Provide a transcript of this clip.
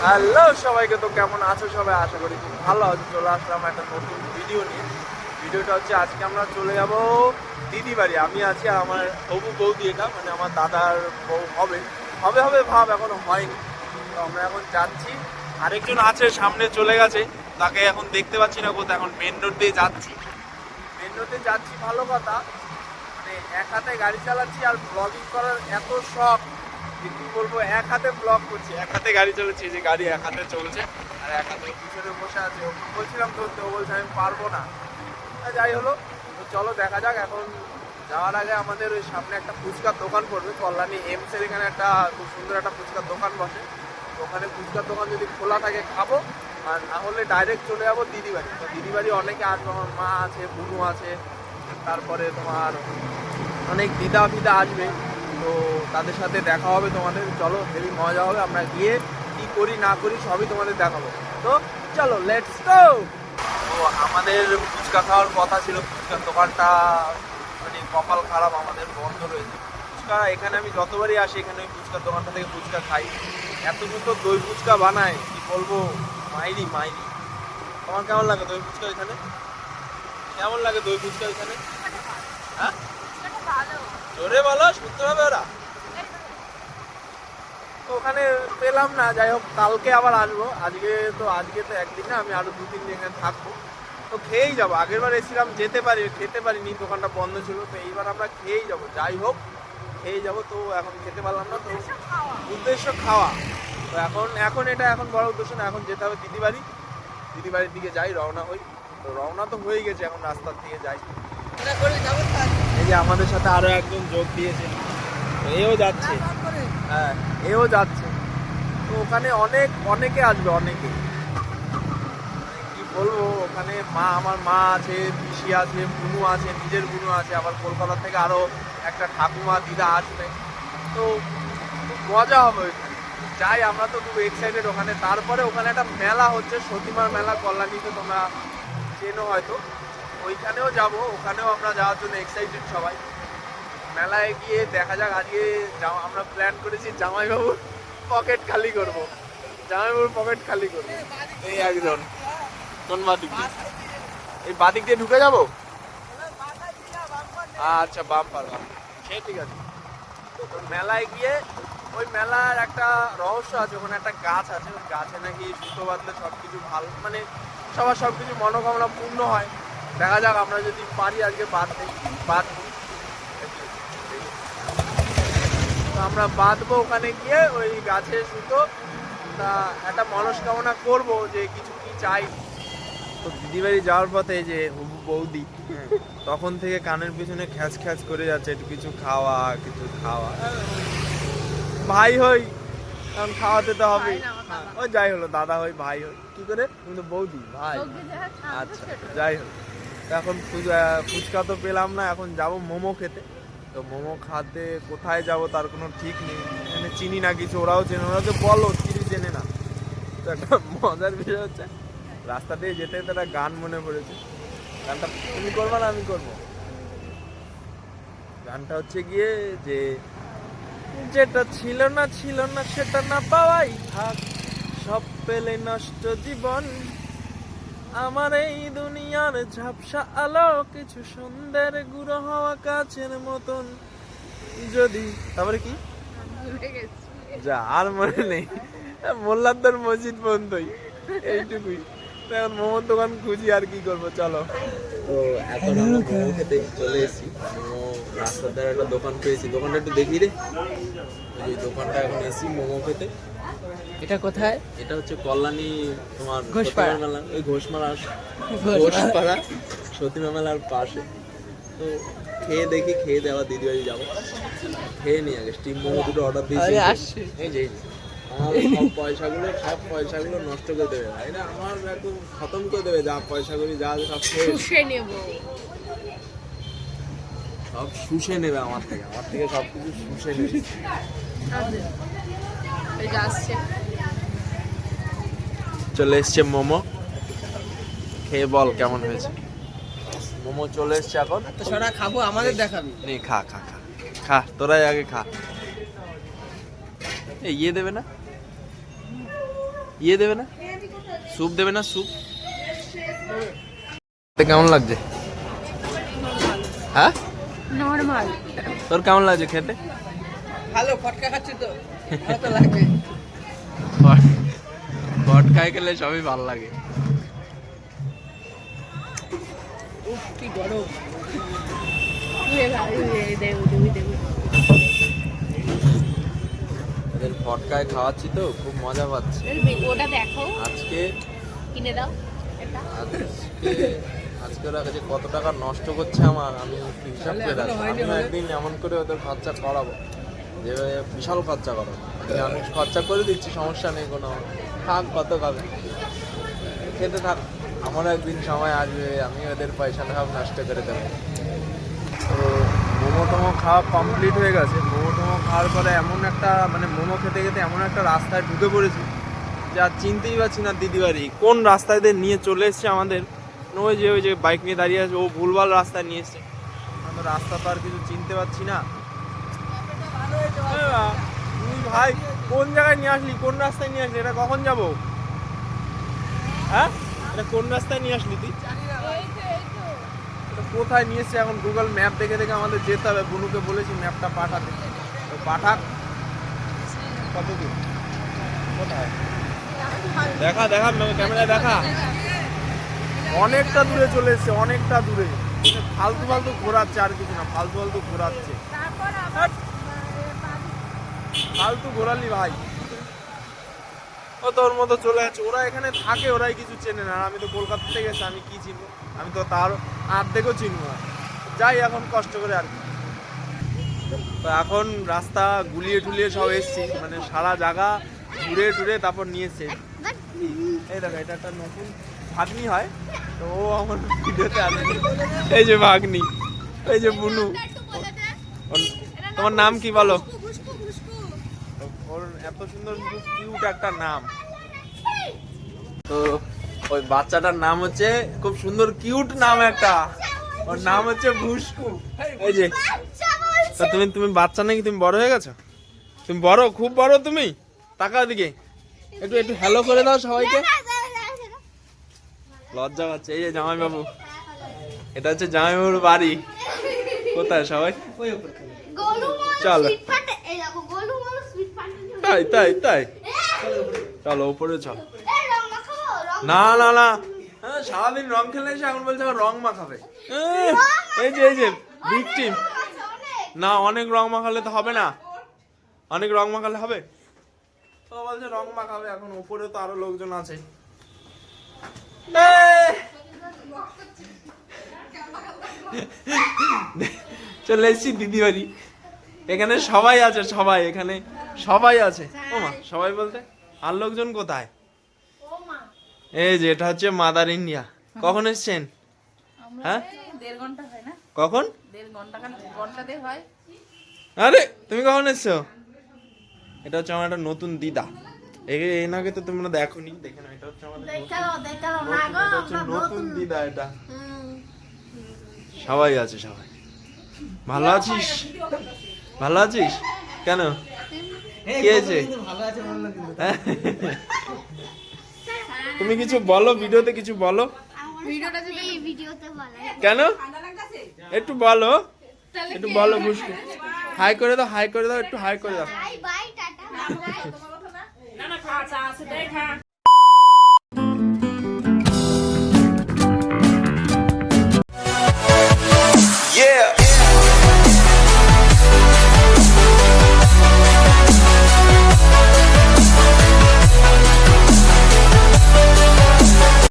Hello সবাইকে, তো কেমন আছো সবাই? আশা করি খুব ভালো আছো। চলে আসলাম একটা নতুন ভিডিও নিয়ে। ভিডিওটা হচ্ছে আজকে আমরা চলে যাব দিদি বাড়ি। আমি আছি আর আমার হবু বৌদি, এটা মানে আমার দাদার বউ হবে হবে হবে ভাব, এখনো হয়নি। তো আমরা এখন যাচ্ছি। আরেকজন আছে সামনে চলে গেছে, তাকে এখন দেখতে পাচ্ছি না কোথায়। এখন মেন রোড দিয়ে যাচ্ছি, মেন রোড দিয়ে যাচ্ছি, ভালো কথা। মানে এক হাতে গাড়ি চালাচ্ছি আর ব্লগিং করার এত শখ যে কি বলবো। এক হাতে ব্লগ করছি, এক হাতে গাড়ি চালাচ্ছি, যে গাড়ি এক হাতে চলছে আর এক হাতে পিছনে বসে আছে। ওকে বলছিলাম ধরতে, ও বলছে আমি পারবো না। যাই হলো, তো চলো দেখা যাক। এখন যাওয়ার আগে আমাদের ওই সামনে একটা ফুচকার দোকান পড়বে, কল্যাণী এমসের এখানে একটা খুব সুন্দর একটা ফুচকার দোকান বসে। তো ওখানে ফুচকার দোকান যদি খোলা থাকে খাবো, আর না হলে ডাইরেক্ট চলে যাবো দিদি বাড়ি। তো দিদি বাড়ি অনেকে আসবে, আমার মা আছে, বুনু আছে, তারপরে তোমার অনেক দিদা ফিদা আসবে। তো তাদের সাথে দেখা হবে তোমাদের। চলো, হেভি মজা হবে। আমরা গিয়ে কি করি না করি সবই তোমাদের দেখাবো। তো চলো, লেটস গো। তো আমাদের ফুচকা খাওয়ার কথা ছিল, ফুচকার দোকানটা মানে কপাল খারাপ, আমাদের বন্ধ রয়েছে। ফুচকা এখানে আমি যতবারই আসি, এখানে ওই ফুচকার দোকানটা থেকে ফুচকা খাই। এত সুন্দর দই ফুচকা বানায়, কি বলবো, মাইরি মাইরি। তোমার কেমন লাগে দই ফুচকা এখানে? কেমন লাগে দই ফুচকা এখানে? হ্যাঁ, জোরে বলো, শুনতে হবে ওরা। তো ওখানে পেলাম না, যাই হোক কালকে আবার আসবো। আজকে তো একদিন না, আমি আরো 2-3 দিন এখানে থাকবো। তো খেয়েই যাবো। আগের বার এসেছিলাম, খেতে পারিনি, দোকানটা বন্ধ ছিল। তো এইবার আমরা খেয়েই যাবো, যাই হোক খেয়েই যাবো। তো এখন খেতে পারলাম না, তো উদ্দেশ্য খাওয়া। তো এখন এটা এখন বড় উদ্দেশ্য না, এখন যেতে হবে দিদি বাড়ি। দিদি বাড়ির দিকে যাই, রওনা হই। তো রওনা তো হয়ে গেছে, এখন রাস্তার দিকে যাই। এই যে আমাদের সাথে আরো একজন যোগ দিয়েছে, এও যাচ্ছে। হ্যাঁ, এও যাচ্ছে। তো ওখানে অনেকে আসবে, অনেকে, মানে কি বলবো। ওখানে আমার মা আছে, পিসি আছে, বুনু আছে, নিজের বুনু আছে, আবার কলকাতা থেকে আরো একটা ঠাকুমা দিদা আসবে। তো খুব মজা হবে ওইখানে। যাই, আমরা তো খুব এক্সাইটেড ওখানে। তারপরে ওখানে একটা মেলা হচ্ছে, সতীমার মেলা, কল্যাণীতে, তোমরা চেনো হয়তো। ওইখানেও যাব, ওখানেও আমরা যাওয়ার জন্য এক্সাইটেড সবাই। মেলায় গিয়ে দেখা যাক। আজকে আমরা প্ল্যান করেছি জামাইবাবুর পকেট খালি করব, জামাইবাবুর পকেট খালি করবো। এই একজন, কোন বাদিক দিয়ে? এই বাদিক দিয়ে ঢুকে যাবো। আচ্ছা, বাম্পার, সে ঠিক আছে। তো মেলায় গিয়ে, ওই মেলার একটা রহস্য আছে, ওখানে একটা গাছ আছে, ওই গাছে নাকি সুতো বাঁধলে সবকিছু ভালো, মানে সবার সবকিছু মনোকামনা পূর্ণ হয়। দেখা যাক, আমরা যদি পারি আজকে বাঁধবো। তো আমরা বাঁধবো ওখানে গিয়ে ওই গাছের সুতো। তা একটা মনস্কামনা করবো যে কিছু কি চাই। তো দিদিবাড়ি যাওয়ার পথে যে হবু বৌদি তখন থেকে কানের পিছনে খ্যাচ খ্যাচ করে যাচ্ছে, একটু কিছু খাওয়া, কিছু খাওয়া। ভাই হই, কারণ খাওয়াতে তো হবে। ও যাই হলো, দাদা হই, ভাই হই, কি করে? কিন্তু বৌদি ভাই। আচ্ছা, যাই হোক। এখন ফুচকা তো পেলাম না, এখন যাব মোমো খেতে। তো মোমো খাতে কোথায় যাব তার কোনো ঠিক নেই, এখানে চিনি না কিছু, ওরাও চেনে, ওরা তো বলো চিনি চেনে না। তো একটা মজার বিষয় হচ্ছে, রাস্তা দিয়ে যেতে যেতে একটা গান মনে পড়েছে। গানটা তুমি করবা না আমি করবো? গানটা হচ্ছে গিয়ে যে, যেটা ছিল না সেটা না পাওয়াই থাক, সব পেলে নষ্ট জীবন, আমার এই দুনিয়ার ঝাপসা আলো কিছু সন্ধ্যের গুঁড়ো হওয়া কাছের মতন। যদি তারপরে কি যা আর মনে নেই, মোল্লাদ্দার মসজিদ পর্যন্তই, এইটুকুই। এখন মোমোর দোকান খুঁজি, আর কি করবো, চলো। তো এখন আমরা মোমো খেতে চলে এসেছি। মোমো রাস্তার ধারে একটা দোকান পেয়েছি, দোকানটা একটু দেখিয়ে দে। এই দোকানটা এখন এসেছি মোমো খেতে। এটা কোথায়? এটা হচ্ছে কল্যাণী, তোমার ঘোষপাড়া মেলা, ওই ঘোষপাড়া সতীমা মেলার পাশে। তো খেয়ে দেখি, খেয়ে দেওয়া দিদি বাড়ি যাবো, খেয়ে নিই আগে। স্টিম মোমো দুটো অর্ডার দিয়েছি। এই যে আমার সব পয়সাগুলো নষ্ট করে দেবে ভাই, না আমার একদম খতম করে দেবে। যা পয়সাগুলি যা সব শুষে নেব, সব শুষে নেবে আমার থেকে সব কিছু শুষে নেবে। চলে এসছে মোমো, খেয়ে বল কেমন হয়েছে। মোমো চলে এসছে, এখন তো সারা খাবো, আমাদের দেখাবি? নে খা খা খা খা, তোরাই আগে খা। ইয়ে দেবে না, ইয়ে দেবে না, স্যুপ দেবে না, স্যুপ কেমন লাগছে? হ্যাঁ নরমাল। তোর কেমন লাগছে খেতে? ভালো, ফটকা খাচ্ছি তো ভালো তো লাগবে। ফটকায় খেলে সবই ভালো লাগে। উফ কি গরম। এদের ফটকায় খাওয়াচ্ছি তো খুব মজা পাচ্ছে ওটা দেখো, আজকে। কিনে দাও এটা। আজকে ওরা কাছে কত টাকা নষ্ট করছে আমার, আমি হিসাব করে রাখবো। আমি একদিন এমন করে ওদের খরচা করাবো যে বিশাল খরচা করাবো। আমি খরচা করে দিচ্ছি, সমস্যা নেই কোনো, থাক কত খাবে খেতে থাক। আমার একদিন সময় আসবে আমি ওদের পয়সা সব নষ্ট করে দেবো। তো মোমো টোমো খাওয়া কমপ্লিট হয়ে গেছে। মোমো টোমো খাওয়ার পরে এমন একটা মানে মোমো খেতে খেতে এমন একটা রাস্তায় ঢুকে পড়েছি যা চিনতেই পারছি না দিদি বাড়ি কোন রাস্তায় দিয়ে নিয়ে চলে এসছে আমাদের। ওই যে বাইক নিয়ে দাঁড়িয়ে আছে, ও ভুলভাল রাস্তায় নিয়ে এসছে। আমরা রাস্তা তো আর কিছু চিনতে পারছি না। তুই ভাই কোন জায়গায় নিয়ে আসলি, কোন রাস্তায় নিয়ে আসলি, এটা কখন যাবো? হ্যাঁ এটা কোন রাস্তায় নিয়ে আসলি তুই? এটা কোথায় নিয়ে এসছে? এখন গুগল ম্যাপ দেখে দেখে আমাদের যেতে হবে। বুনুকে বলেছি ম্যাপটা পাঠাতে, তো পাঠাক। কত দূর, কোথায় দেখা দেখা ক্যামেরায় দেখা। অনেকটা দূরে চলে এসছে, অনেকটা দূরে। ফালতু ফালতু ঘোরাচ্ছে, আর কিছু না, ফালতু ফালতু ঘোরাচ্ছে। ফালতু ঘোরালি ভাই। ও তোর মতো চলে যাচ্ছে। ওরা এখানে থাকে, ওরাই কিছু চেনে না। আর আমি তো কলকাতা থেকে গেছি, আমি কি চিনবো? আমি তো তার আর্ধেকও চিনবো না। যাই এখন কষ্ট করে আর কি। তো এখন রাস্তা গুলিয়ে টুলিয়ে সব এসছি, মানে সারা জায়গা ঘুরে টুরে তারপর নিয়েছে। এই দেখো এটা একটা নতুন ভাগ্নি হয়, তো ও আমার ভিডিওতে আসে। এই যে ভাগ্নি, এই যে বুনু। তোমার নাম কি বলো? ওর এত সুন্দর কিউট একটা নাম। তো ওই বাচ্চাটার নাম হচ্ছে, খুব সুন্দর কিউট নাম একটা, ওর নাম হচ্ছে ভুস্কু। এই যে তা তুমি বাচ্চা নাকি? তুমি বড় হয়ে গেছো? তুমি বড়, খুব বড় তুমি। তাকাও দিকে, একটু একটু হ্যালো করে দাও সবাইকে। লজ্জা পাচ্ছে। এই যে জামাইবাবু, এটা হচ্ছে জামাইবাবুর বাড়ি। কোথায় সবাই? চলো। তাই তাই তাই চলো উপরে চলো। না না না, হ্যাঁ সারাদিন রং খেলে এসে এখন বলছে রং মাখাবে। এই যে ভিকটিম। না অনেক রং মাখালে তো হবে না, অনেক রং মাখালে হবে তো বলছে রং মাখাবে। এখন উপরে তো আরো লোকজন আছে। চলে এসছি দিদি বাড়ি। এখানে সবাই আছে, সবাই এখানে সবাই আছে। ও মা, সবাই বলতে আর লোকজন কোথায়? এই যে এটা হচ্ছে মাদার ইন্ডিয়া। কখন এসছেন? হ্যাঁ 1.5 ঘন্টা হয় না? কখন? 1.5 ঘন্টাতে হয়। আরে তুমি কখন এসছো? এটা হচ্ছে আমার একটা নতুন দিদা। এনাকে তো তোমরা দেখোনি, দেখে না। এটা হচ্ছে আমাদের নতুন দিদা। এটা সবাই আছে, সবাই। ভালো আছিস? ভালো আছিস? কেন কি হয়েছে? তুমি কিছু বলো, ভিডিওতে কিছু বলো। কেন একটু বলো, একটু বলো। বুঝতে হাই করে দাও, হাই করে দাও, একটু হাই করে দাও।